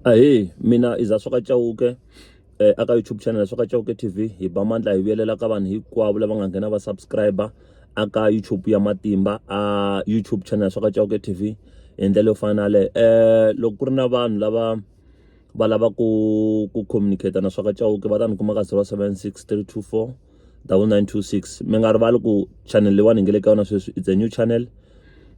Ahee, mina iza Soka Chauke aka YouTube channel Soka Chauke TV hi ba mandla hi vuyelela ka vanhu hinkwavo lava nga nghena va subscriber aka YouTube ya Matimba YouTube channel Soka Chauke TV hi ndlela yo fana le loko ku ri na vanhu lava va lava ku communicate na Soka Chauke va ta ni kuma ka 076324 9926 mi nga rivali ku channel leyiwani hi nge le ka yona sweswi it's a new channel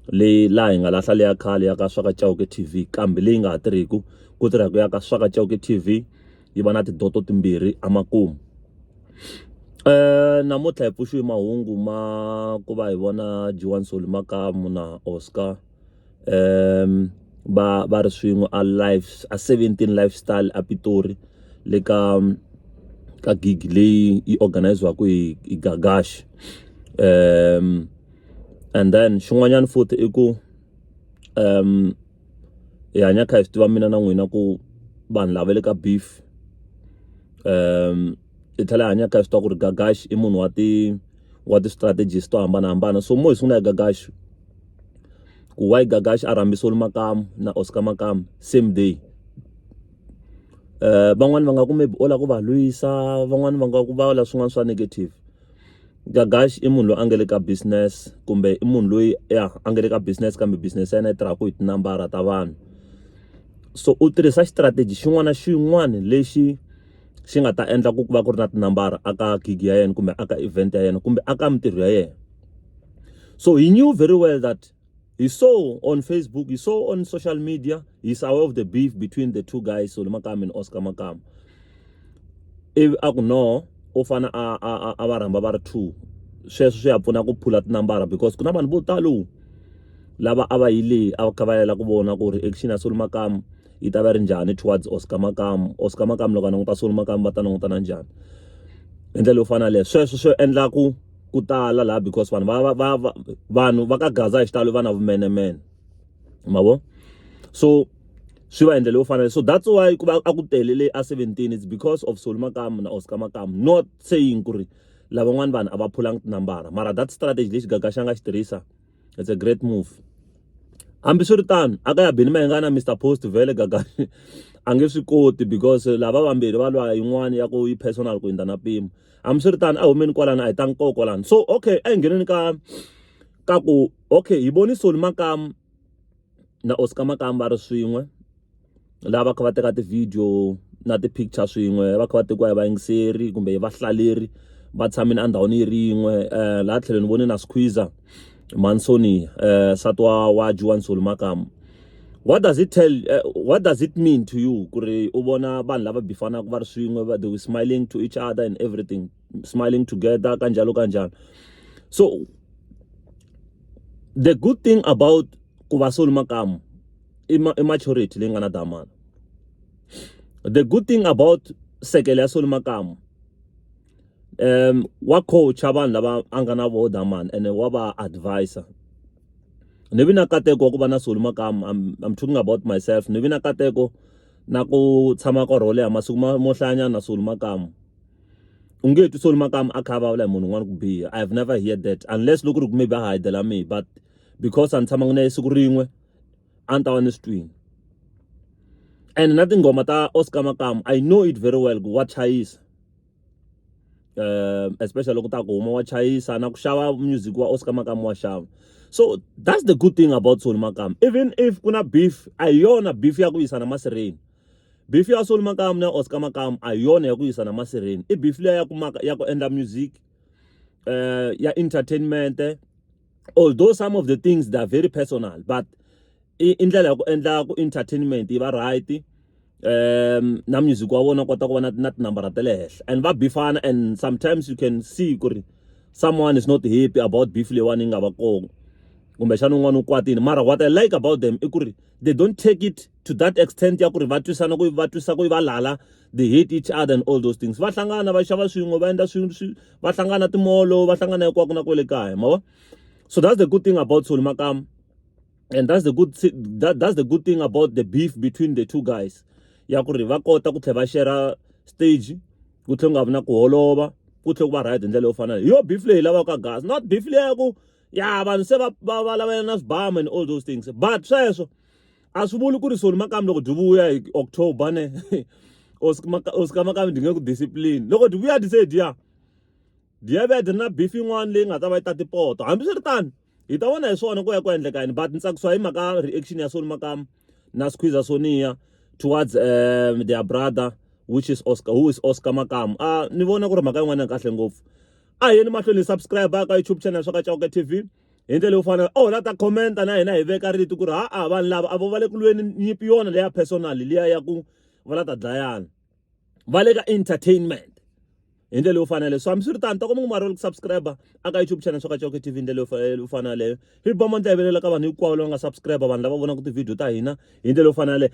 leyi laha hi nga lahla leya khale ya ka Soka Chauke TV kambe leyi nga ha tirhiku ku tirhaka ya ka Soka Chauke TV yi va na tidoto timbirhi amakumu. Namuntlha hi pfuxiwe mahungu ma ku va hi vona Jiwani Soli Makamu na Oscar va ri swin'we a 17 lifestyle a Pitori le ka gig leyi yi organiziwaku hi Gagashi. And then xin'wanyana futhi i ku hi hanya kha hi swi tiva mina na n'wina ku vanhu lava le ka beef hi tlhela hi hanya kha hi swi tiva ku ri Gagashi i munhu wa ti-strategies to hambanahambana. So mo hi sungula hi Gagashi ku why Gagashi a rhambi Soli Makamu na Oscar Makamu same day. Van'wani va nga ku maybe o la ku va lwisa, van'wani va nga ku va la swin'wana swa negative. Gagashi i munhu loyi a nga le ka business kumbe i munhu loyi a nga le ka business kambe business ya yena yi tirhaka hi tinambara ta vanhu. So u tirhisa strategy xin'wana na xin'wana lexi xi nga ta endla ku va ku ri na tinambara aka gig ya yena kumbe aka event ya yena kumbe aka mintirho ya yena. So he knew very well that he saw on Facebook, he saw on social media, he's aware of the beef between the two guys, Soli Makamu and Oscar Makamu. If I could know, ofana a va rhamba va ri two sweswo swi ya pfuna ku phula tinambara because ku na vanhu vo talo lava a va yile a kha va yela ku vona ku ri action ya Soli Makamu yi ta va ri njhani towards Oscar Makamu. Oscar Makamu loko a languta Soli Makamu va ta langutana njhani hi ndlela yo fana leyo. Sweswo swi endla ku tala laha because vanhu va ka Gaza hi xitalo va na vumenemene ma vo. So swi va endlela yo fana. So that's why ku va a ku telele a 17 it's because of Soli Makamu na Oscar Makamu, not saying ku ri lavan'wana vanhu a va phulanga tinambara mara that strategy lexi Gagashi a nga xi tirhisa it's a great move. Hambi swi ri tano aka ya bini mayenga na Mr Post vhele Gagashi a nge swi koti because lava vambirhi va lwa yin'wana ya ku yi personal ku hindza na mpimo. Hambi swi ri tano a humeni kwalana a hi ta nkoka kwalana. So okay a hi ngheneni ka ku okay hi voni Soli Makamu na Oscar Makamu va ri swin'we lava kha va teka ti-video na ti-picture swin'we va kha va tekiwa hi vayingiseri kumbe hi vahlaleri va tshamini a ndhawini yi rin'we. Laha tlhelo ni voni na Squeezer Mansoni satwa wa Jiwani Soli Makamu. What does it mean to you ku ri u vona vanhu lava bifanaka va ri swin'we they were smiling to each other and everything, smiling together kanjalo. So the good thing about ku va Soli Makamu i maturity leyi nga na damana. The good thing about sekele ya Soli Makamu wa coach vanhu lava a nga na vo damana and wa va advisor. Ni vi na nkateko wa ku va na Soli Makamu, I'm talking about myself. Ni vi na nkateko na ku tshama ka role ya masiku mo hlayanyana na Soli Makamu. U nge twi Soli Makamu a kha a vulavula hi munhu un'wana ku biha. I have never heard that unless loko ri ku maybe a hidela me, but because a ni tshamanga na ye siku rin'we a ni ta va ni swi twini. And na tinghoma ta Oscar Makamu I know it very well wa chayisa especially loko ta ku huma wa chayisa na ku xava music wa Oscar Makamu wa xava. So that's the good thing about Soli Makamu. Even if kuna beef a yona beef ya ku yisana masireni. Beef ya Soli Makamu na Oscar Makamu a yona ya ku yisana masireni. I beef leya ya ku endla music ya entertainment, although some of the things they are very personal but indlela ya ku endla ku entertainment yi va right. Na music wa vona kota ku va na tinambara ta le henhla and va beefana and sometimes you can see ku ri someone is not happy about beef leyiwani yi nga va kona kumbe xana un'wana u kwatini mara what I like about them i ku ri they don't take it to that extent ya ku ri va twisana ku va twisa ku va lala, they hate each other and all those things. Va hlangana va xava swin'we va endla swin'we va hlangana timolo va hlangana hinkwako na kwale kaya ma vo. So that's the good thing about Soli Makamu and that's the good thing about the beef between the two guys. Ya ku ri va kota ku tlhela va share stage ku tlhela ku nga vi na ku holova ku tlhela ku va right hi ndlela yo fana yo beef leyi lavaka gas not beef leyi ya ku ya vanhu se va lavela na swibama and all those things but sweswo a swi vuli ku ri Soni Makam loko byi vuya hi October ne Oscar Makam ndi nge ku discipline loko byi vuya dise dia dia ve na beef yin'wana leyi nga ta va yi ta tipoto hambi swi ri tano hi ta vona hi swona ku ya ku endleka yini but ntsakisiwa hi mhaka reaction ya Soni Makam na Squeezer Sonia towards their brother which is who is Oscar Makam. Ni vona ku ri mhaka yin'wana ya kahle ngopfu. A yeni mahlweni subscribe ka YouTube channel swa ka Chauke TV hi ndlela yo fana la ta comment na hina hi veka rito ku ri vanhu lava a va le ku lweni nyipi yona leya personal liya ya ku va la ta dlayana va le ka entertainment hi ndlela yo fanele so hambi swi ri tano ta kuma ku subscribe aka YouTube channel swa ka Chauke TV hi ndlela yo fanele hi bomba ndlevelela ka vanhu hinkwavo lava nga subscribe vanhu lava vonaka ti-video ta hina hi ndlela yo fanele